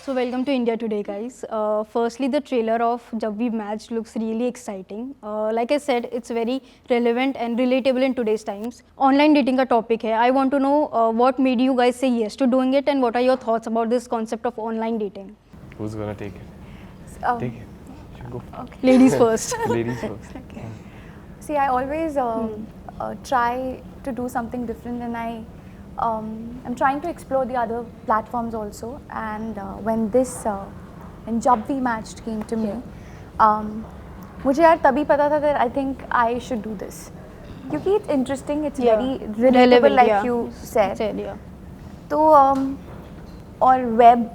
So welcome to India Today, guys. Firstly, the trailer of Jab We Matched looks really exciting. Like I said, it's very relevant and relatable in today's times. Online dating का topic है. I want to know what made you guys say yes to doing it, and what are your thoughts about this concept of online dating? Who's gonna take it? Take it. You go. Okay. Ladies first. Ladies first. Okay. See, I always try to do something different, and I'm trying to explore the other platforms also. And when Jab We Matched came to me, मुझे यार तभी पता था that I think I should do this, क्योंकि it's interesting, it's very relatable, like you said. Yeah. तो और web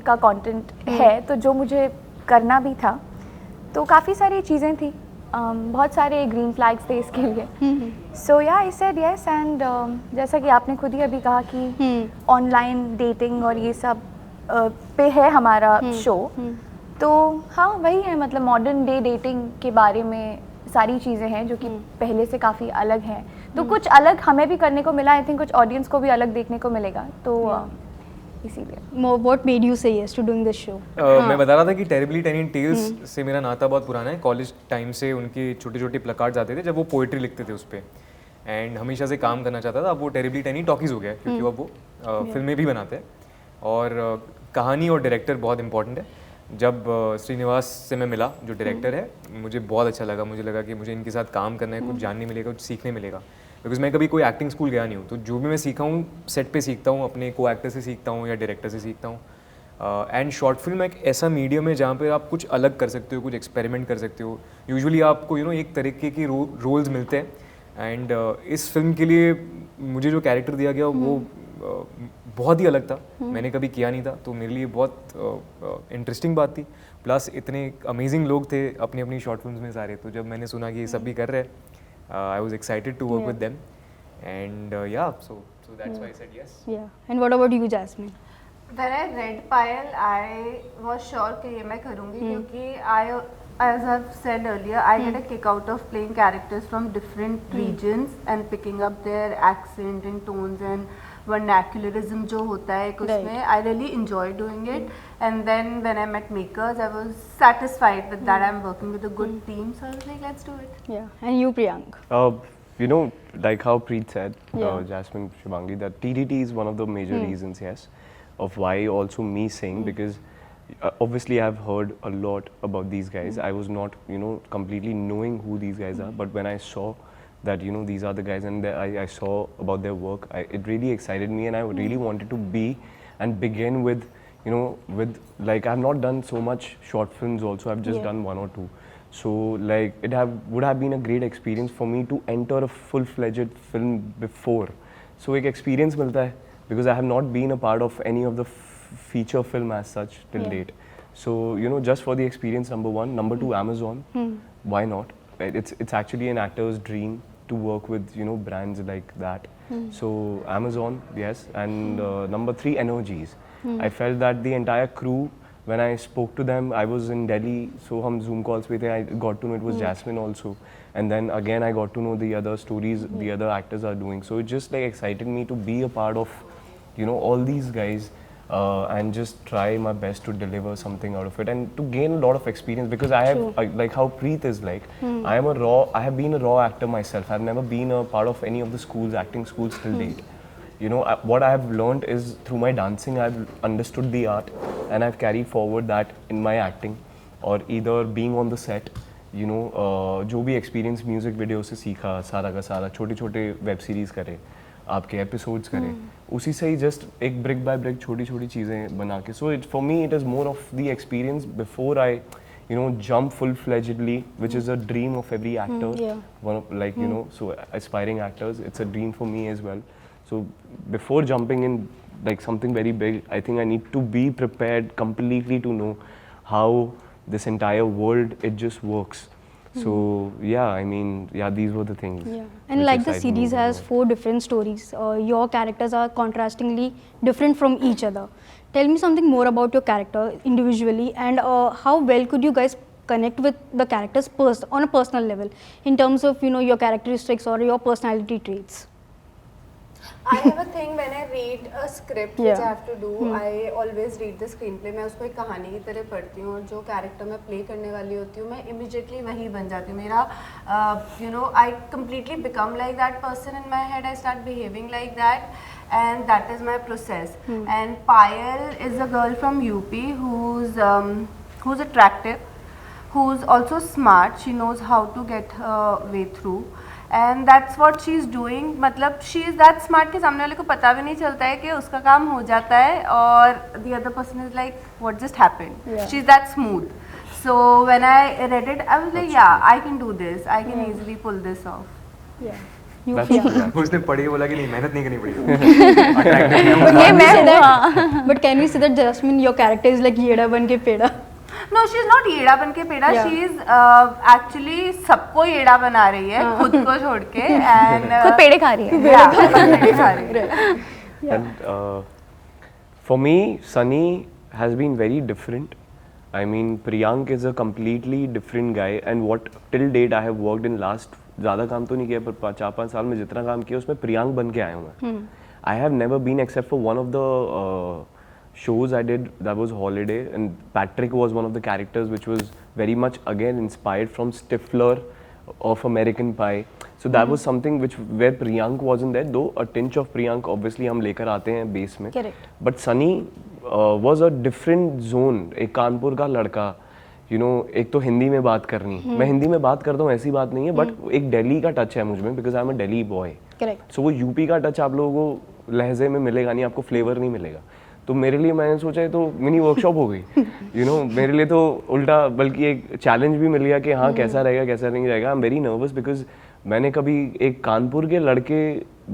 का content है, तो जो मुझे करना भी था, तो काफ़ी सारी चीज़ें थी, बहुत सारे ग्रीन फ्लैग्स थे इसके लिए. सो या आई सेड यस. एंड जैसा कि आपने खुद ही अभी कहा कि ऑनलाइन डेटिंग और ये सब पे है हमारा शो, तो हाँ वही है, मतलब मॉडर्न डे डेटिंग के बारे में सारी चीज़ें हैं जो कि पहले से काफ़ी अलग हैं. तो कुछ अलग हमें भी करने को मिला, आई थिंक कुछ ऑडियंस को भी अलग देखने को मिलेगा, तो इसीलिए. What made you say yes to doing this show? मैं बता रहा था कि टेरिबली टेनी टेल्स से मेरा नाता बहुत पुराना है. कॉलेज टाइम से उनके छोटे छोटे प्लकार्ड्स आते थे जब वो पोइट्री लिखते थे उस पर, एंड हमेशा से काम करना चाहता था. अब वो टेरिबली टेनी टॉकीज़ हो गया क्योंकि अब वो फिल्में भी बनाते हैं, और कहानी और डायरेक्टर बहुत इंपॉर्टेंट है. जब श्रीनिवास से मैं मिला, जो डायरेक्टर है, मुझे बहुत अच्छा लगा. मुझे लगा कि मुझे इनके साथ काम करना है, कुछ जानने मिलेगा, कुछ सीखने मिलेगा. बिकॉज मैं कभी कोई एक्टिंग स्कूल गया नहीं हूँ, तो जो भी मैं सीखा हूँ सेट पे सीखता हूँ, अपने को एक्टर से सीखता हूँ या डायरेक्टर से सीखता हूँ. एंड शॉर्ट फिल्म एक ऐसा मीडियम है जहाँ पे आप कुछ अलग कर सकते हो, कुछ एक्सपेरिमेंट कर सकते हो. यूजुअली आपको एक तरीके की रोल्स मिलते हैं, एंड इस फिल्म के लिए मुझे जो कैरेक्टर दिया गया वो बहुत ही अलग था. मैंने कभी किया नहीं था, तो मेरे लिए बहुत इंटरेस्टिंग बात थी. प्लस इतने अमेजिंग लोग थे अपनी अपनी शॉर्ट फिल्म्स में सारे, तो जब मैंने सुना कि ये सब भी कर रहे हैं, I was excited to work with them, and so that's why I said yes. Yeah. And what about you, Jasmine? When I read Payal, I was sure कि ये मैं करूँगी, क्योंकि as I've said earlier, I get a kick out of playing characters from different regions and picking up their accent and tones and vernacularism जो होता है उसमें. I really enjoy doing it, and then when I met makers, I was satisfied with that. I'm working with a good team, so I was like, let's do it. Yeah. And you, Priyank? Like how Preet said, Yeah. Jasmine, Shivangi, that TDT is one of the major reasons, yes, of why also me saying, because obviously I've heard a lot about these guys. I was not, completely knowing who these guys are, but when I saw that, these are the guys, and I saw about their work, it really excited me, and I really wanted to be and begin with, with, like, I've not done so much short films also, I've just done one or two. So like it would have been a great experience for me to enter a full-fledged film before. So एक experience मिलता है, because I have not been a part of any of the feature film as such till date. So just for the experience, number one. Number two, Amazon. Why not? It's actually an actor's dream to work with brands like that. So Amazon, yes. And number three, Energies. I felt that the entire crew, when I spoke to them, I was in Delhi, so hum Zoom calls पे थे. I got to know it was Jasmine also, and then again I got to know the other stories the other actors are doing. So it just like excited me to be a part of, all these guys, and just try my best to deliver something out of it and to gain a lot of experience, because I have like how Preet is like. I have been a raw actor myself. I've never been a part of any of the schools, acting schools till date. What I have learned is through my dancing, I've understood the art, and I've carried forward that in my acting, or either being on the set, जो भी experience music video से सीखा सारा का सारा, छोटे छोटे web series करे, आपके episodes करे, उसी से ही just एक brick by brick छोटी छोटी चीज़ें बना के. So for me it is more of the experience before I jump full-fledgedly, which is a dream of every actor. One of, like so aspiring actors, it's a dream for me as well. So before jumping in like something very big, I think I need to be prepared completely to know how this entire world, it just works. So these were the things. Yeah. And like the series has 4 different stories, your characters are contrastingly different from each other. Tell me something more about your character individually, and how well could you guys connect with the characters on a personal level in terms of your characteristics or your personality traits? I have a thing when I read a script which Yeah. I have to do. I always read the screenplay. मैं उसको एक कहानी की तरह पढ़ती हूँ और जो कैरेक्टर मैं प्ले करने वाली होती हूँ मैं immediately वही बन जाती हूँ. मेरा I completely become like that person in my head. I start behaving like that, and that is my process. And Payal is a girl from UP who's attractive, who's also smart. She knows how to get her way through. And that's what she's doing. मतलब she is that smart कि सामने वाले को पता भी नहीं चलता है कि उसका काम हो जाता है और the other person is like what just happened. Yeah. She's that smooth. So when I read it, I was like yeah, I can do this. I can easily pull this off. Yeah. You That's feel. true. उसने पढ़ी बोला कि नहीं मेहनत नहीं करनी पड़ेगी Attractive नहीं हूँ। ये मैं हूँ. But can we say that Jasmine, your character is like येड़ा बन के पेड़ा? No, she's not येड़ा बन के पेड़ा. Yeah. She is actually सबको येड़ा बना रही है खुद को छोड़ के and खुद पेड़े खा रही है. yeah, खुद पेड़े खा रही है. And for me, Sunny has been very different. I mean, Priyank is a completely different guy, and what till date I have worked in last ज़्यादा काम तो नहीं किया पर 4-5 साल में जितना काम किया उसमें प्रियांक बन के आया हूँ मैं. I have never been except for one of the shows I did, that was Holiday, and Patrick was one of the characters which was very much again inspired from Stifler of American Pie. So that was something which where Priyank wasn't there, though a tinge of Priyank obviously हम लेकर आते हैं base में. Correct. But Sunny was a different zone. एक कानपुर का लड़का, एक तो हिंदी में बात करनी. मैं हिंदी में बात करता हूँ ऐसी बात नहीं है, बट एक दिल्ली का टच है मुझ में because I'm a Delhi boy. Correct. सो वो यूपी का टच आप लोगों को लहजे में मिलेगा नहीं, आपको फ्लेवर नहीं मिलेगा. तो मेरे लिए मैंने सोचा तो मिनी वर्कशॉप हो गई. मेरे लिए तो उल्टा बल्कि एक चैलेंज भी मिल गया कि हाँ कैसा रहेगा कैसा नहीं रहेगा. I am very nervous because मैंने कभी एक कानपुर के लड़के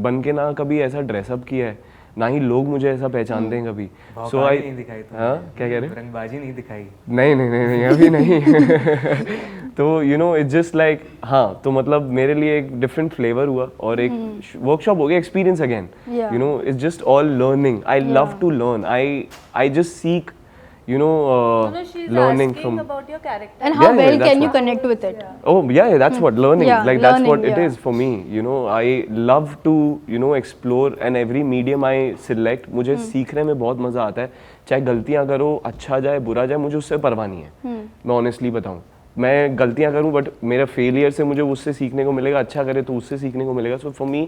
बन के ना कभी ऐसा ड्रेसअप किया है, ना ही लोग मुझे ऐसा पहचानते हैं कभी. सो आई नहीं दिखाई तुमने। हाँ क्या कह रहे हैं? रंगबाजी नहीं दिखाई। नहीं अभी नहीं. तो इट्स जस्ट लाइक हाँ, तो मतलब मेरे लिए एक डिफरेंट फ्लेवर हुआ और एक वर्कशॉप हो गया, experience again. Yeah. It's just all learning. I love to learn. I just seek She's learning asking from. about your character. And how Yeah, well that's can you what- connect with it? Oh yeah, that's what learning. Yeah, like that's what learning, it yeah. is for me. I love to explore and every medium I select. मुझे सीखने में बहुत मजा आता है. चाहे गलतियाँ करो, अच्छा जाए बुरा जाए, मुझे उससे परवाह नहीं है. मैं ऑनेस्टली बताऊँ, मैं गलतियाँ करूँ बट मेरा फेलियर से मुझे उससे सीखने को मिलेगा. अच्छा करे तो उससे सीखने को मिलेगा. So for me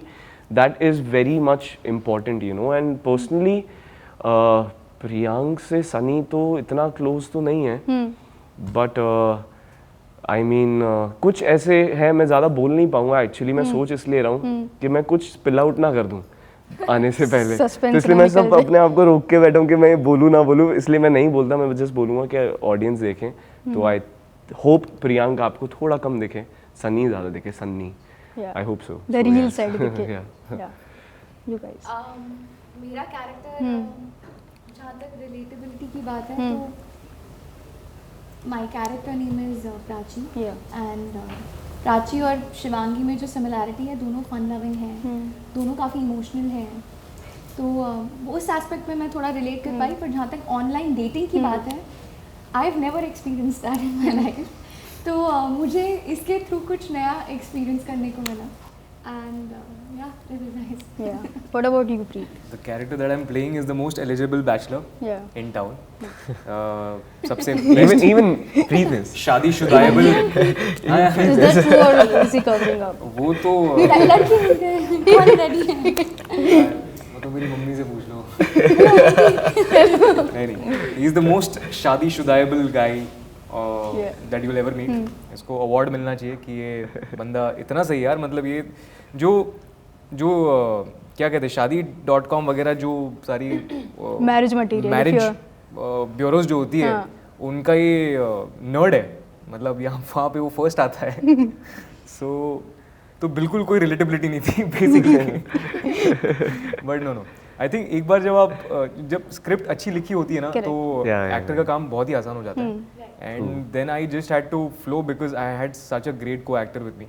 that is very much important. And personally Priyank से सनी तो इतना क्लोज तो नहीं है, बट आई मीन कुछ ऐसे है, मैं ज़्यादा बोल नहीं पाऊंगा एक्चुअली. मैं सोच इसलिए रहा हूँ कि मैं कुछ स्पिल आउट ना कर दूँ आने से पहले. Suspense तो इसलिए ना मैं सब निकल जाए. अपने आप को रोक के बैठा हूँ कि मैं बोलूँ ना बोलूँ, इसलिए मैं नहीं बोलता. मैं जस्ट बोलूँगा कि ऑडियंस देखें. तो आई होप प्रियांक आपको थोड़ा कम दिखे, सनी ज़्यादा दिखे. Sunny, Yeah. I hope so. The real side दिखे. Yeah. Yeah. You guys. मेरा कैरेक्टर जहाँ तक रिलेटेबिलिटी की बात है तो my character name is Prachi. Yeah. And Prachi और शिवांगी में जो सिमिलैरिटी है, दोनों फन लविंग हैं, दोनों काफ़ी इमोशनल हैं. तो वो उस एस्पेक्ट में मैं थोड़ा रिलेट कर पाई. पर जहाँ तक ऑनलाइन डेटिंग की बात है, I have never experience that in my life. तो मुझे इसके थ्रू कुछ नया एक्सपीरियंस करने को मिला. And yeah, it was nice. Yeah. What about you, Preet? The character that I'm playing is the most eligible bachelor Yeah. in town. सबसे even Preet is. शादीशुदाएबल. Is that true or is he covering up? वो तो लड़की मिल गए, कौन ready है? वो तो मेरी मम्मी से पूछ लो. नहीं he is the most शादीशुदाएबल guy that you'll ever meet. इसको अवार्ड मिलना चाहिए कि ये बंदा इतना सही यार. मतलब ये जो क्या कहते हैं शादी.com वगैरह जो सारी Marriage material, marriage if bureaus जो होती है, उनका ये नर्ड है. मतलब यहाँ वहाँ पे वो फर्स्ट आता है. तो बिल्कुल कोई रिलेटेबिलिटी नहीं थी basically. But no I think एक बार जब स्क्रिप्ट अच्छी लिखी होती है ना, Correct. तो Yeah. एक्टर का काम बहुत ही आसान हो जाता है. And then I just had to flow because I had such a great co actor with me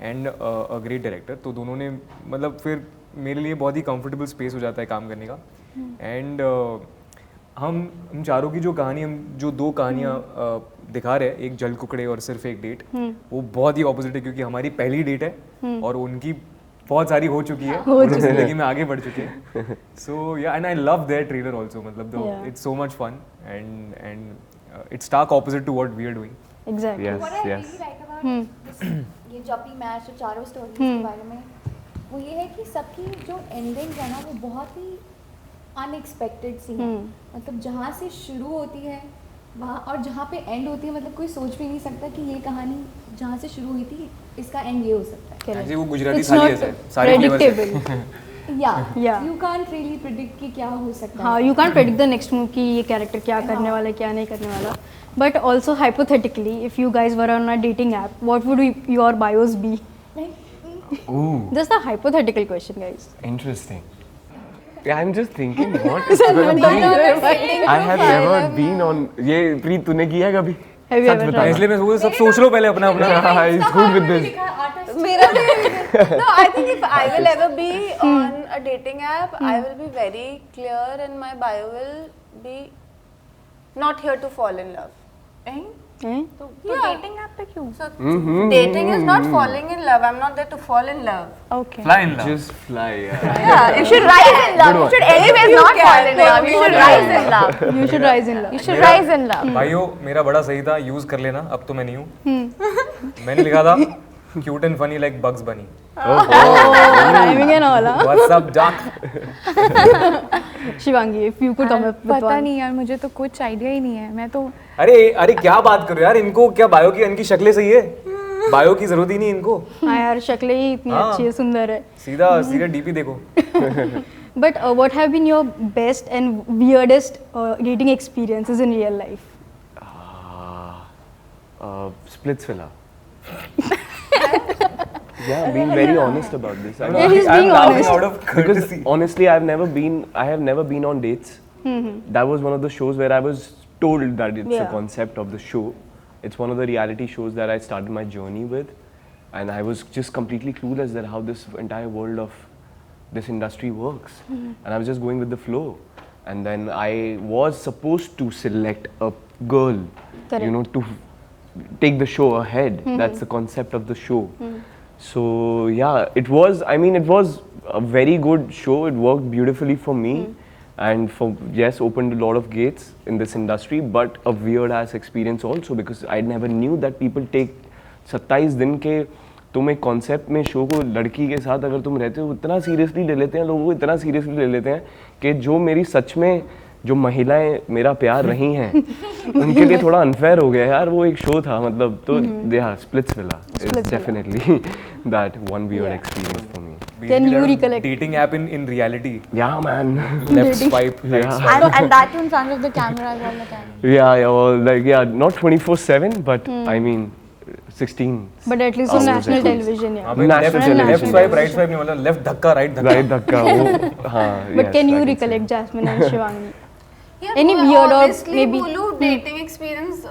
and a great director. तो दोनों ने मतलब फिर मेरे लिए बहुत ही कंफर्टेबल स्पेस हो जाता है काम करने का. एंड हम चारों की जो कहानी, हम जो दो कहानियाँ दिखा रहे हैं, एक जल कुकड़े और सिर्फ एक डेट, वो बहुत ही ऑपोजिट है क्योंकि हमारी पहली डेट है और उनकी बहुत सारी हो चुकी है, पूरी जिंदगी में आगे बढ़ चुके हैं. So yeah, and I love their trailer also. मतलब Yeah. it's so much fun and it's stark opposite to what we are doing. Exactly. Yes, What I yes. really like about this, ये जब भी match और चारों stories के बारे में वो ये है कि सबकी जो एंडिंग है ना वो बहुत ही अनएक्सपेक्टेड सी है. मतलब जहाँ से शुरू होती है वहाँ और जहाँ पे एंड होती है, मतलब कोई सोच भी नहीं सकता कि ये कहानी जहाँ से शुरू हुई थी इसका एंड ये हो सकता है. Correct. जी वो गुजराती It's थाली not ऐसा है, सारे flavors हैं. predictable. या यू कांट रियली प्रेडिक्ट कि क्या हो सकता हाँ, है. you can't predict the next move कि ये character क्या करने वाला है, क्या नहीं करने वाला. But also hypothetically, if you guys were on a dating app, what would your bios be? Ooh, Just a hypothetical question, guys. interesting. Yeah, I'm just thinking what it's gonna be. I have never been on. ये प्रीत तूने किया है कभी? Have you such ever बता. tried? इसलिए मैं सोच सब सोच लो पहले अपना अपना. He's good with this. मेरा भी no, I think if I will ever be on a dating app, I will be very clear and my bio will be not here to fall in love. Eh? Eh? तो Yeah. Dating app पे क्यों? So dating is not falling in love. I'm not there to fall in love. Okay. Fly in love. Just fly. Yeah. Yeah, You should rise in love. You should anyways not fall in love. You should rise in love. You should rise in love. You should rise in love. भाइयों मेरा बड़ा सही था, use कर लेना. अब तो मैं नहीं हूँ. मैंने लिखा था cute and funny like bugs बनी. Oh, rhyming and all, huh? What's up, Jack? Shivangi, if you could come up with पता one. नहीं यार, मुझे तो कुछ आइडिया ही नहीं है. मैं तो अरे अरे क्या बात करो यार, इनको क्या बायो की इनकी शक्लें सही है, बायो की जरूरत ही नहीं इनको. हाँ यार, शक्लें ही इतनी हाँ. अच्छी है, सुंदर है. सीधा सीधा डीपी देखो. But what have been your best and weirdest dating experiences in real life? Splits villa. Yeah, being very honest about this. Yeah, he's I'm being laughing honest. out of Because courtesy. honestly, I have never been on dates. That was one of the shows where I was told that it's a Yeah. concept of the show. It's one of the reality shows that I started my journey with, and I was just completely clueless that how this entire world of this industry works, and I was just going with the flow. And then I was supposed to select a girl, Correct. you know, to take the show ahead. That's the concept of the show. So yeah, it was. I mean, it was a very good show. It worked beautifully for me, and for yes, opened a lot of gates in this industry. But a weird ass experience also because I never knew that people take 27 दिन के तुम एक concept में show को लड़की के साथ अगर तुम रहते हो इतना सीरियसली ले लेते हैं लोगों को, इतना सीरियसली ले लेते हैं कि जो मेरी सच में जो महिलाएं मेरा प्यार रही हैं उनके लिए थोड़ा अनफेयर हो गया यार. वो एक शो था मतलब. तो yeah, Splits Villa is definitely that one weird experience for me. Can you recollect? Dating app in reality. Yeah, man. Left swipe, right Yeah. swipe. and that in front of the camera all the time. Yeah, well, like not 24/7, but I mean 16. But at least on national television, हाँ yeah. भाई, National left television. swipe, right swipe नहीं बोला, left धक्का, right धक्का. Right धक्का वो हाँ. But yes, can you I can recollect Jasmine and Shivangi? Yeah, Any weird or honestly maybe- बोलूं dating experience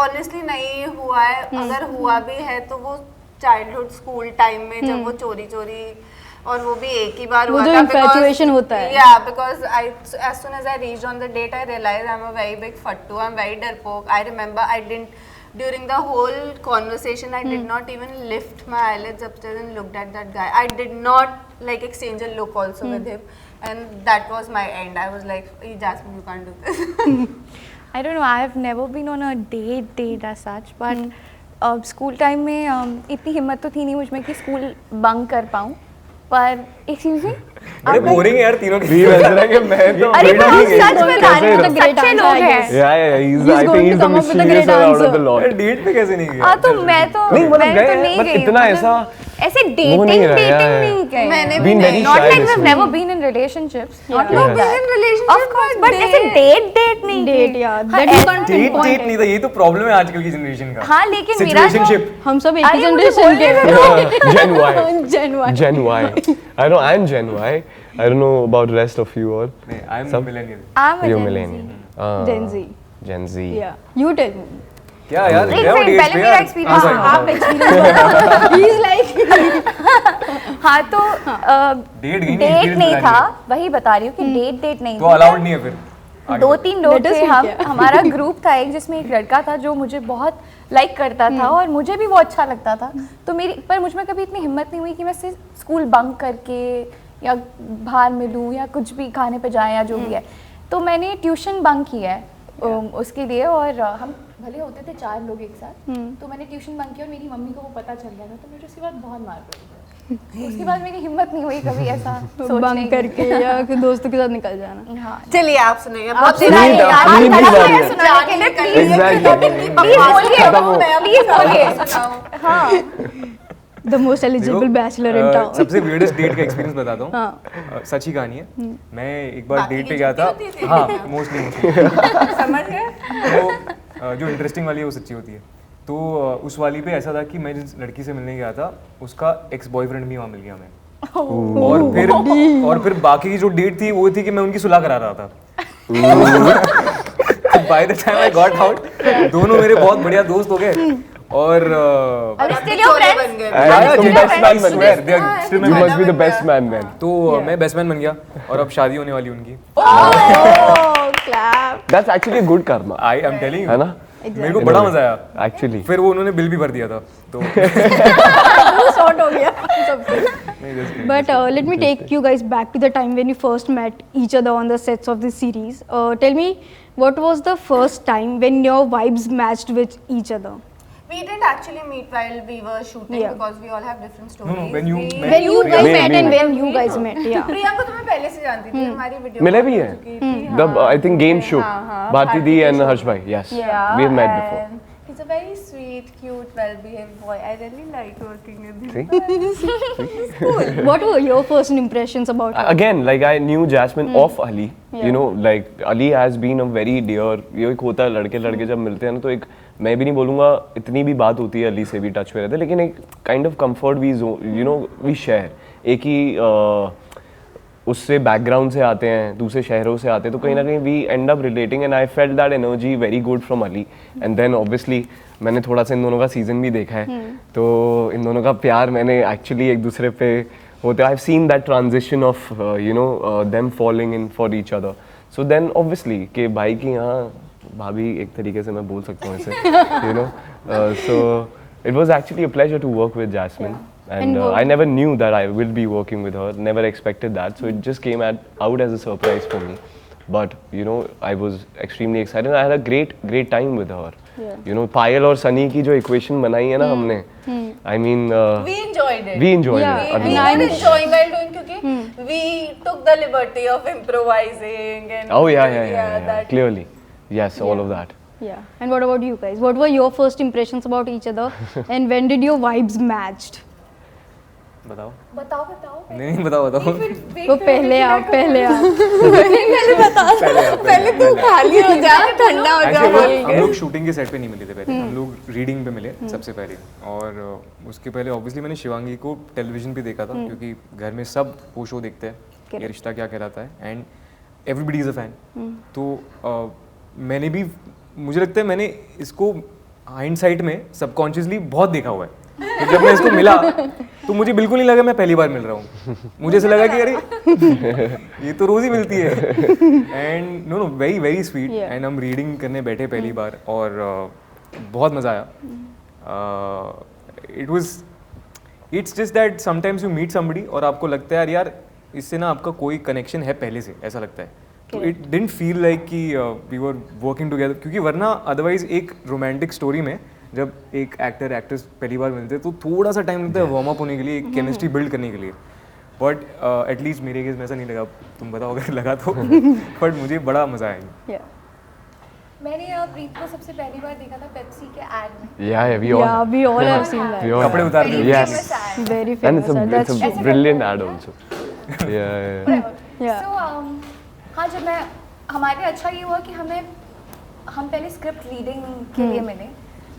honestly नहीं हुआ है. अगर हुआ भी है तो वो childhood school time में जब वो चोरी चोरी और वो भी एक ही बार वो हुआ जो था infatuation होता है. Yeah, because as soon as I reached on the date I realized I'm a very big fattu. I'm very डरपोक. I remember I didn't during the whole conversation I did not even lift my eyelids upstairs and looked at that guy. I did not like exchange a look also with him, and that was my end. I was like, "Hey, Jasmine, you can't do this." I don't know. I have never been on a date as such, but school time में इतनी हिम्मत तो थी नहीं मुझ में कि school bunk कर पाऊँ. पर एक्सक्यूज मी, बड़े बोरिंग है यार तीनों की. भी वैसे ना कि मैं तो अरे बेटा पर ही हम सच कैसे बता रहे हैं, रहा? मतलब सच्चे लोग हैं. Yeah, he's He's I going think he's to the come up with a mysterious great one out of answer. the lot. Date पे कैसे नहीं गया? हाँ तो मैं तो नहीं, मतलब मैं गए तो हैं, नहीं but गई. इतना मतलब ऐसा ऐसे वो नहीं रहा, dating yeah. नहीं गए. मैंने भी Been very नहीं. Not shy like this we've way. never been in relationships. Not Yeah. like Yeah. that. in relationships, Of course, but but ऐसे date नहीं Date, की. yeah. हाँ, That you ऐसा- can't डेट pinpoint डेट नहीं था, यही तो प्रॉब्लम है आजकल की जनरेशन का. हाँ लेकिन मेरा जो Situationship. हम सब एक ही अरे मुझे जनरेशन के बोलने Gen Y. Gen Y. Gen Y. I know I'm Gen Y. I don't know about rest of you all. नहीं, I am सब- millennial. I'm a You're Gen Z. millennial. Gen Z. Gen Z. Yeah. You tell me. क्या यार? एक गया वो second, dates पहले पे मेरा यार? experience हाँ, बताओ। आप एक्सपीरियंस He's like हाँ तो Date गई नहीं, डेट experience नहीं बता था, रही वही बता रही हूँ कि डेट नहीं तो थी. अलाउड नहीं है फिर. दो तीन लोग Let us थे meet, हम, yeah. हमारा ग्रुप था एक जिसमें एक लड़का था जो मुझे बहुत लाइक करता था और मुझे भी वो अच्छा लगता था। तो पर मुझ में कभी इतनी हिम्मत नहीं हुई कि मैं सिर्फ स्कूल बंक करके या बाहर मिलूँ या कुछ भी खाने पे जाएं या जो भी है। तो मैंने ट्यूशन बंक किया है उसके लिए, और हम भले होते थे 4 लोग एक साथ, तो मैंने ट्यूशन बंक किया और मेरी मम्मी को वो पता चल गया था, तो मुझे उसके बाद बहुत मार पड़ी। उसके बाद मेरी हिम्मत नहीं हुई कभी ऐसा सोचने बंक की। करके या फिर दोस्तों के साथ निकल जाना। हाँ, चलिए आप सुनाइए। आप बहुत सुनाइए देर यार, अपनी आप भी तरफ बारी है है। सुनाने के लिए, प्लीज Exactly. प्लीज बोलिए, खत्म हो। प्लीज बोलिए। हाँ, the most eligible bachelor in town. सबसे weirdest डेट का एक्सपीरियंस बताता हूँ। हाँ। सच ही कहानी है। मैं एक बार बाकी डेट की पे गया था। झूठी होती है हाँ, फिर। मोस्टली समझ गए? तो जो इंटरेस्टिंग वाली है वो सच्ची होती है। तो उस वाली पे ऐसा था कि मैं जिस लड़की से मिलने गया था उसका एक्स बॉयफ्रेंड भी वहाँ मिल गया हमें। और फिर बाकी की जो डेट थी वो थी कि मैं उनकी सुलह करा रहा था। By the time I got out दोनों मेरे बहुत बढ़िया दोस्त हो गए और अभी स्टिल योर चोले फ्रेंड्स? बन गए। तुम best man बन swear, गए। they are still my You friends. must be the best man then. तो मैं बेस्ट मैन बन गया और अब शादी होने वाली उनकी। Clap. That's actually a good karma. I am telling है ना? मेरे को बड़ा मजा आया। Actually. फिर वो उन्होंने बिल भी भर दिया था तो सॉर्ट हो गया सब कुछ। नहीं, just kidding. But let me take you guys back to the time when you first met each other on the sets of this series. Tell me, what was the first time when your vibes matched with each other? We didn't actually meet while we were shooting Yeah. because we all have different No, stories. no, when you We- met- When you guys Me- met me- and when you guys met, yeah. प्रिया को तो मैं पहले से जानती थी, हमारी video मिले भी हैं? The I think game show. Bharti Di and Harsh Bhai. Yes. Yeah, We've met before. and he's a very sweet, cute, well-behaved boy. I really like working with him. See? What were your first impressions about her? Again, like I knew Jasmine off Ali. You know, like Ali has been a very dear. ये एक होता है लड़के जब मिलते हैं ना तो एक मैं भी नहीं बोलूँगा इतनी भी बात होती है अली से भी टच में रहते हैं लेकिन एक kind of comfort we you know we share एक ही उससे बैकग्राउंड से आते हैं दूसरे शहरों से आते हैं तो कहीं ना कहीं we end up relating and I felt that energy very good from Ali and then obviously मैंने थोड़ा सा इन दोनों का सीजन भी देखा है तो इन दोनों का प्यार मैंने एक्चुअली एक दूसरे पे होते I have seen that transition of you know them following in for each other so then obviously कि भाई की यहाँ भाभी एक तरीके से मैं बोल सकता हूँ इसे you know so it was actually a pleasure to work with Jasmine and I never knew that I will be working with her never expected that so it just came out as a surprise for me but you know I was extremely excited and I had a great time with her you know Payal और Sunny की जो equation बनाई है ना हमने I mean We enjoyed it. we enjoyed Yeah, it We अभी were enjoying while doing क्योंकि we took the liberty of improvising and oh yeah that clearly yes all of that Yeah. And what about you guys? What were your first impressions about each other? And when did your vibes matched? बताओ बताओ नहीं बताओ वो पहले आप पहले तू खाली हो जा, ठंडा हो जा बोल हम लोग शूटिंग के सेट पे नहीं मिले थे पहले हम लोग रीडिंग पे मिले सबसे पहले और उसके पहले ऑब्वियसली मैंने शिवांगी को टेलीविजन पे देखा था क्योंकि घर में सब वो शो देखते हैं ये रिश्ता क्या कहलाता है and everybody is a fan तो मैंने भी मुझे लगता है मैंने इसको हाइंडसाइट में सबकॉन्शियसली बहुत देखा हुआ है तो जब मैं इसको मिला तो मुझे बिल्कुल नहीं लगा मैं पहली बार मिल रहा हूँ मुझे ऐसा लगा कि अरे ये तो रोज़ ही मिलती है and no very very sweet and हम रीडिंग करने बैठे पहली बार और बहुत मज़ा आया it's just that sometimes you meet somebody और आपको लगता है यार इससे ना आपका कोई कनेक्शन है पहले से ऐसा लगता है तो इट डिडंट फील लाइक कि वी वर वर्किंग टुगेदर क्योंकि वरना अदरवाइज एक रोमांटिक स्टोरी में जब एक एक्टर एक्ट्रेस पहली बार मिलते हैं तो थोड़ा सा टाइम लगता है वार्म अप होने के लिए एक केमिस्ट्री बिल्ड करने के लिए बट एटलीस्ट मेरे केस में ऐसा नहीं लगा तुम बताओ अगर लगा तो बट मुझे बड़ा मज़ा आया मैंने प्रीत को सबसे पहली बार देखा था पेप्सी के एड में yeah we all Yeah, we all have seen that. we all कपड़े have. उतार दिए yes Very and famous. ad. That's it's a true. brilliant ad also yeah Yeah. So, हाँ जब मैं हमारे अच्छा ये हुआ कि हम पहले स्क्रिप्ट रीडिंग के लिए मिले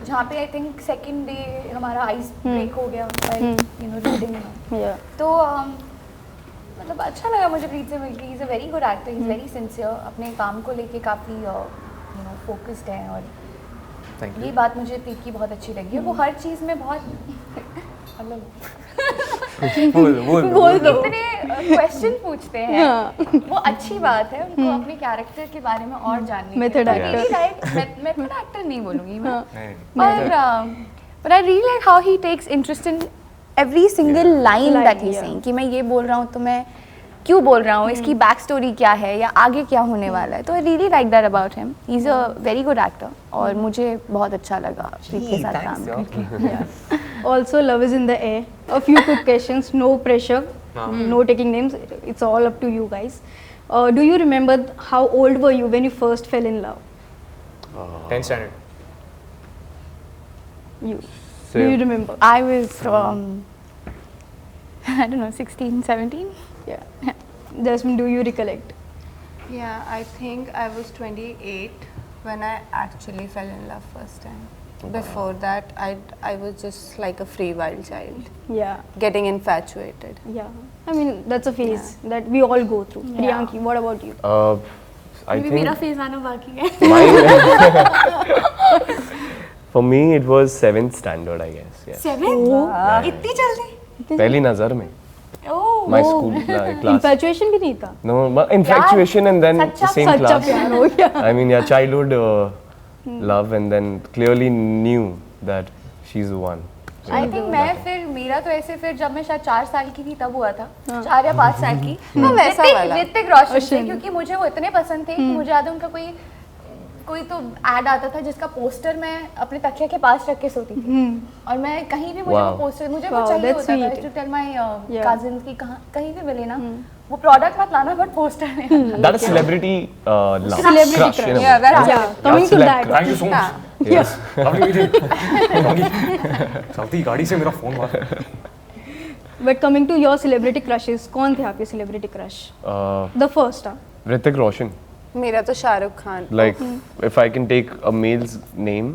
जहाँ पे आई थिंक सेकंड डे हमारा आइस ब्रेक हो गया यू नो रीडिंग में Yeah. तो मतलब अच्छा लगा मुझे प्रीत से मिलकर he is a very good actor he is very sincere अपने काम को लेके काफ़ी यू नो फोकस्ड है और थैंक यू ये बात मुझे प्रीत की बहुत अच्छी लगी है वो हर चीज़ में बहुत मतलब बोल दो। इतने क्वेश्चन पूछते हैं, वो अच्छी बात है, उनको अपने कैरेक्टर के बारे में और जानने Method के लिए। actor. Really like method actor नहीं बोलूँगी मैं, नहीं, but I really like how he takes interest in every single line Line, that he's yeah. saying, कि मैं ये बोल रहा हूँ तो मैं क्यों बोल रहा हूँ, इसकी बैक स्टोरी क्या है या आगे क्या होने वाला है। तो I really like that about him, he is a very good actor और मुझे बहुत अच्छा लगा प्रीत के साथ काम करके। Also, love is in the air. A few quick questions, no pressure, no taking names. It's all up to you guys. Do you remember how old were you when you first fell in love? 10th standard. You. So- Do you remember? I was I don't know, 16, 17. Yeah. Jasmine, do you recollect? Yeah, I think I was 28 when I actually fell in love first time. Before that, I was just like a free wild child, Yeah. getting infatuated. Yeah. I mean, that's a phase that we all go through. Priyanki, what about you? I अभी think मेरा phase आना बाकी है. mine, for me it was 7th standard, I guess. Yes. 7? इतनी जल्दी? पहली नजर में. Oh. My school class. Infatuation भी नहीं था. No, infatuation and then the same सच्चा class. प्यार हो गया. I mean, yeah, childhood love, and then clearly knew that she's the one. I think मैं फिर मेरा तो ऐसे फिर जब मैं शायद 4 साल की थी तब हुआ था, 4 या 5 साल की। वैसा वाला। ऋतिक रोशन से, क्योंकि मुझे वो इतने पसंद थे कि मुझे याद है उनका कोई तो ऐड आता था जिसका पोस्टर मैं अपने तकिया के पास रख के सोती थी और मैं कहीं भी मुझे वो Wow. पोस्टर मुझे Wow, वो चाहिए that's होता था sweet. To tell my Yeah. Cousins की कहीं भी मिले ना वो प्रोडक्ट मत लाना बट पोस्टर में That is celebrity love. Celebrity crush. crush. in a Yeah, way. that's Yeah. Coming to celeb that. crush. Thank you so much. Yes. Lovely meeting. चलती गाड़ी से मेरा फोन मार. But coming to your celebrity crushes, कौन थे आपके celebrity crush? The first, Hrithik Roshan. मेरा तो Shahrukh Khan. Like, if I can take a male's name,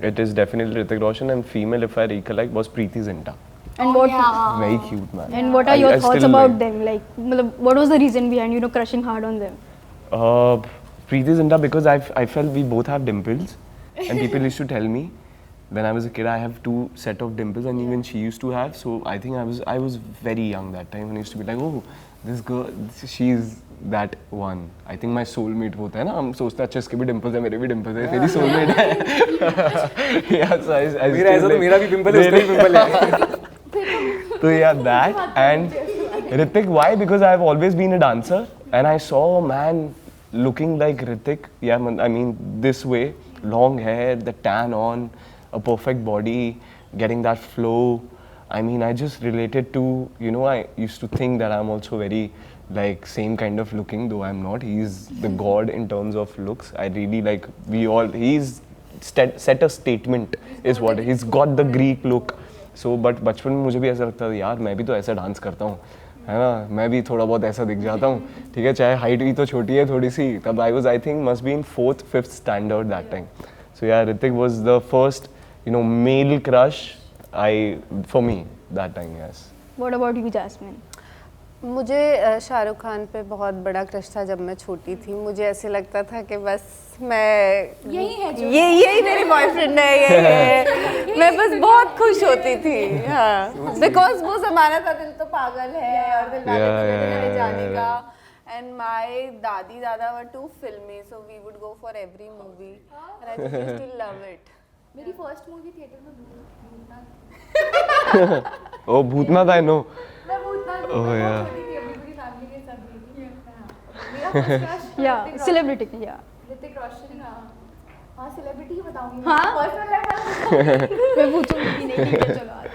it is definitely Hrithik Roshan, and female, if I recollect, was Preeti Zinta. And what? Very cute, man. And what are your I thoughts still about like- them? Like, मतलब, what was the reason behind crushing hard on them? Preeti Zinta, because I felt we both have dimples, and people used to tell me when I was a kid I have 2 set of dimples, and even she used to have. So I think I was very young that time, and I used to be like, oh, this girl, she's that one. I think my soulmate होता है ना, हम सोचते हैं अच्छा इसके भी dimples है, मेरे भी dimples है, मेरी soulmate है. Yeah, so I मेरा ऐसा तो मेरा भी पिंपल है, उसका भी पिंपल है. So yeah, that and Hrithik, why? Because I've always been a dancer, and I saw a man looking like Hrithik. Yeah, I mean this way, long hair, the tan on, a perfect body, getting that flow. I mean, I just related to, I used to think that I'm also very like same kind of looking, though I'm not. He's the god in terms of looks. I really like, he's set a statement is what, he's got the Greek look. So, but बचपन में मुझे भी ऐसा लगता था यार मैं भी तो ऐसा डांस करता हूँ, है ना, मैं भी थोड़ा बहुत ऐसा दिख जाता हूँ, ठीक है, चाहे हाइट भी तो छोटी है थोड़ी सी. तब I think must be in 4th, 5th standard that time. So yeah, Hrithik was the first, male crush for me that time, yes. What about you, Jasmine? मुझे शाहरुख खान पे बहुत बड़ा क्रश था जब मैं छोटी थी. मुझे ऐसे लगता था कि बस मैं यही है जो यही मेरी बॉयफ्रेंड है, ये है. मैं बस बहुत खुश होती थी. हाँ, बिकॉज वो जमाना था दिल तो पागल है और दिल वाले जाने का. And my दादी दादा were too filmy, so we would go for every movie, and I just used to love it. मेरी फर्स्ट मूवी थिएटर में Bhootnath. Oh, Bhootnath, I know. मैं भूतनाथ Oh, yeah. छोटी थी, अपनी पूरी फैमिली के साथ गई थी. मेरा first crush Yeah, celebrity. Yeah. Hrithik Roshan. हाँ, सेलिब्रिटी ही बताऊंगी. हाँ? पर्सनल लाइफ मैं पूछूंगी कि नहीं, ठीक है, चलो आज.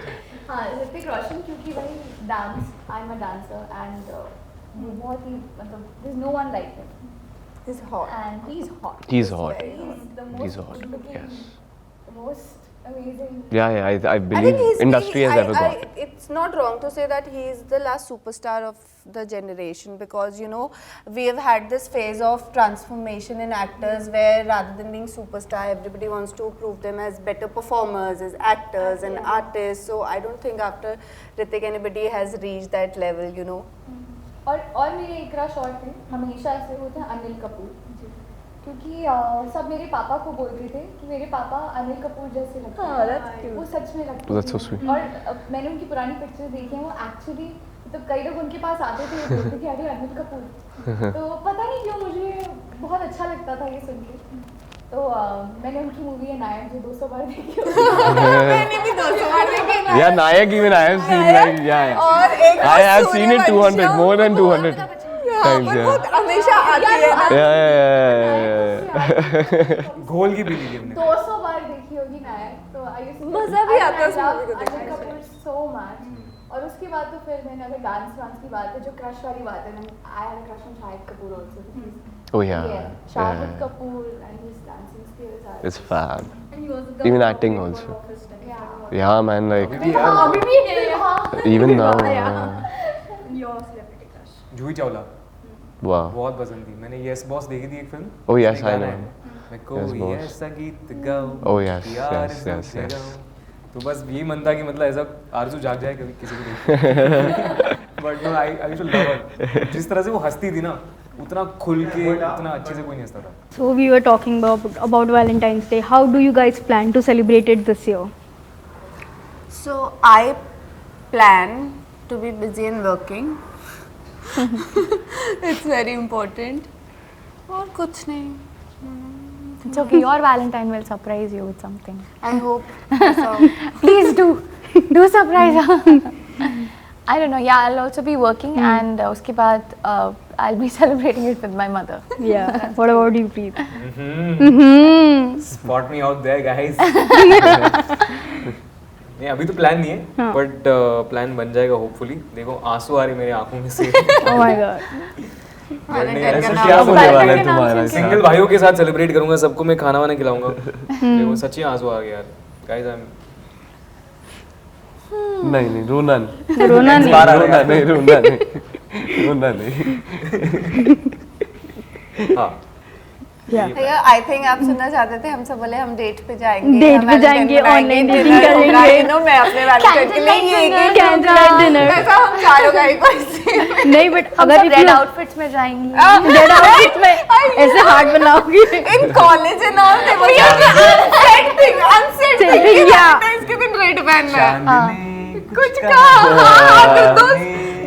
हाँ, ऋतिक रोशन, क्योंकि भाई dance, I am a dancer and वो बहुत ही मतलब there is no one like him He's hot. And he is hot. He's hot. The He's most hot, looking, yes. Most amazing. Yeah, I I think believe industry has ever got. It's not wrong to say that he is the last superstar of the generation, because we have had this phase of transformation in actors where rather than being superstar, everybody wants to prove them as better performers, as actors and artists. So I don't think after Hrithik anybody has reached that level. और मेरे एक crush और थे, हमेशा ऐसे होते हैं, अनिल कपूर. क्योंकि सब मेरे पापा को बोल रहे थे कि मेरे पापा अनिल कपूर जैसे लगते हाँ, that's हैं। cute. वो सच में लगते That's so हैं। sweet. और मैंने उनकी पुरानी पिक्चर देखी है, वो एक्चुअली मतलब कई लोग उनके पास आते थे बोलते कि अरे अनिल कपूर, तो पता नहीं क्यों मुझे बहुत अच्छा लगता था ये सुन के। तो मैंने उनकी मूवी है नायक जो 200 बार देखी होगी। मैंने भी 200 बार देखी है। Yeah, Nayak even I have seen like yeah. और एक I have seen it Sooryavansham. 200 more than 200 हाँ, times. पर Yeah. वो हमेशा आती है ना। Yeah. घोल की पी ली हमने। 200 बार देखी होगी नायक, तो मजा भी आता है उस movie को देखने अनिल कपूर सो मच। और उसके बाद तो फिर मैंने अगर डांस की बात है, जो क्रश वाली बात है, I had crush on Shahid Kapoor also. Oh yeah. Shahid Yeah. Kapoor and his dancing skills are It's fab. Even acting also. Yeah, man. Like अभी भी है, हाँ। even now. Juhi Chawla Wow. बहुत पसंद थी। मैंने यस बॉस देखी थी एक फिल्म। Oh, yes, उसमें I गाना know. है, मैं Yes, कोई boss. ऐसा गीत गाऊं Oh, yes, कि यार yes, सब yes, yes. जगाऊं। तो बस यही मन था कि मतलब ऐसा आरज़ू जाग जाए कभी किसी को देख। But no I too love her. जिस तरह से वो हंसती थी ना, उतना खुल के उतना अच्छे से कोई नहीं हंसता था। So we were talking about Valentine's Day. How do you guys plan to celebrate it this year? So I plan to be busy and working. It's very important. और कुछ नहीं. It's okay. Your Valentine will surprise you with something. I hope. So. Please do surprise her. I don't know. Yeah, I'll also be working, and उसके बाद I'll be celebrating it with my mother. Yeah. What about you, Preet? Spot me out there, guys. नहीं अभी तो plan नहीं है, हाँ. But plan बन जाएगा होपफुली। देखो आंसू आ रही मेरी आंखों में से। Oh my God. ऐसा क्या होने वाला है तुम्हारा? सिंगल भाइयों के साथ सेलिब्रेट करूंगा, सबको मैं खाना वाना खिलाऊंगा। देखो सच्ची आंसू आ गए यार, गाइस आई एम नहीं रोना नहीं रोना नहीं. रोना नहीं हाँ Yeah. भैया आई थिंक आप सुनना चाहते थे, हमसे बोले हम डेट पे जाएंगे, Date हम पे जाएंगे, Valentine online बनाएंगे, dating dinner होगा, करेंगे. you know, मैं अपने Valentine के लिए ये Candlelight dinner. ऐसा हम चारों का ही कोई नहीं बट हम अगर सब if रेड you आउटफिट्स में जाएंगी. रेड आउटफिट में ऐसे heart बनाओगी. in college and all they were unsaid thing Thing, yeah. Valentine's के दिन रेड पहनना है, चांदनी कुछ का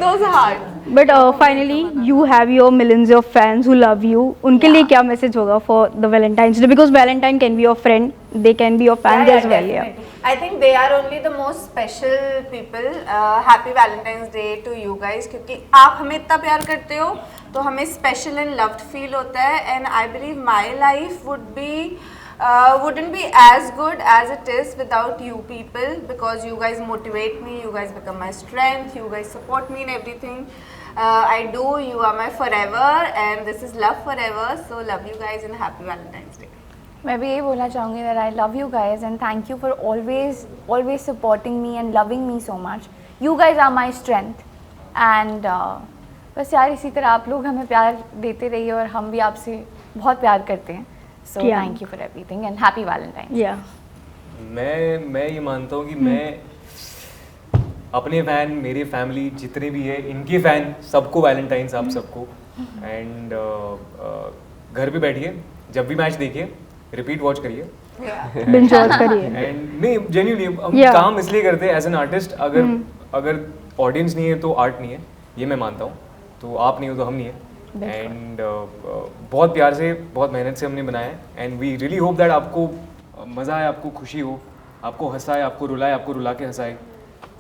those heart. But finally, you have your millions of fans who love you. उनके लिए क्या message होगा for the Valentine's Day? Because Valentine can be your friend, they can be your fans as well. Yeah. I think they are only the most special people. Happy Valentine's Day to you guys, क्योंकि आप हमें इतना प्यार करते हो तो हमें special and loved feel होता है, and I believe my life wouldn't be as good as it is without you people, because you guys motivate me, you guys become my strength, you guys support me in everything I do. You are my forever, and this is love forever. So love you guys and happy Valentine's Day. मैं भी यही बोलना चाहूँगी that I love you guys and thank you for always supporting me and loving me so much. You guys are my strength, and बस यार इसी तरह आप लोग हमें प्यार देते रहिए और हम भी आपसे बहुत प्यार करते हैं. So Yeah. thank you for everything and happy Valentine's. Yeah. मैं ये मानता हूँ कि मैं अपने फैन, मेरे फैमिली जितने भी है, इनके फैन सबको वैलेंटाइंस आप सबको, एंड घर पे बैठिए, जब भी मैच देखिए, रिपीट वॉच करिए, Binge watch करिए. एंड नहीं जेन्युइनली हम Yeah. काम इसलिए करते हैं एज एन आर्टिस्ट, अगर ऑडियंस नहीं है तो आर्ट नहीं है, ये मैं मानता हूँ, तो आप नहीं हो तो हम नहीं है, एंड बहुत प्यार से बहुत मेहनत से हमने बनाया है, and we really hope that आपको मज़ा आए, आपको खुशी हो, आपको हंसाए, आपको रुलाए, आपको रुला के हंसाए,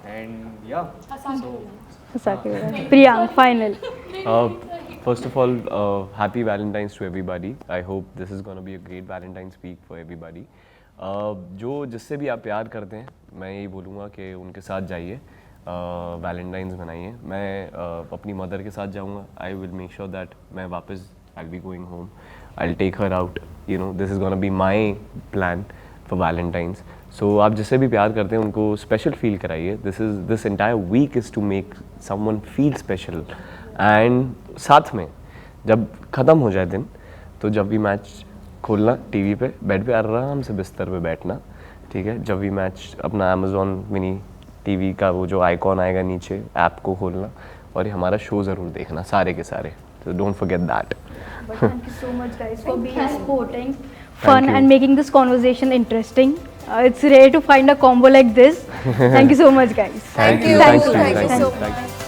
एंड या Priyank, final. First of all, happy Valentine's to everybody. I hope this is going to be a great Valentine's week for everybody. जो जिससे भी आप प्यार करते हैं, मैं यही बोलूँगा कि उनके साथ जाइए, वैलेंटाइंस बनाइए. मैं अपनी मदर के साथ जाऊँगा. I will make sure that मैं वापस I'll be going home. I'll take her out. You know, this is going to be my plan for Valentine's. So आप जिससे भी प्यार करते हैं उनको स्पेशल फील कराइए. This entire week is to make someone feel special. And साथ में जब ख़त्म हो जाए दिन, तो जब भी मैच खोलना टीवी पे, बेड पे आराम से बिस्तर पे बैठना, ठीक है. जब भी मैच अपना अमेज़ॉन मिनी टीवी का वो जो आइकॉन आएगा नीचे, ऐप को खोलना और ये हमारा शो ज़रूर देखना, सारे के सारे. तो don't forget that. But thank you so much, guys, for being supporting, fun, you. and making this conversation interesting. It's rare to find a combo like this. Thank you so much, guys. Thank you. Thank Thanks you. to you. Thank you Thanks. so Thanks. much.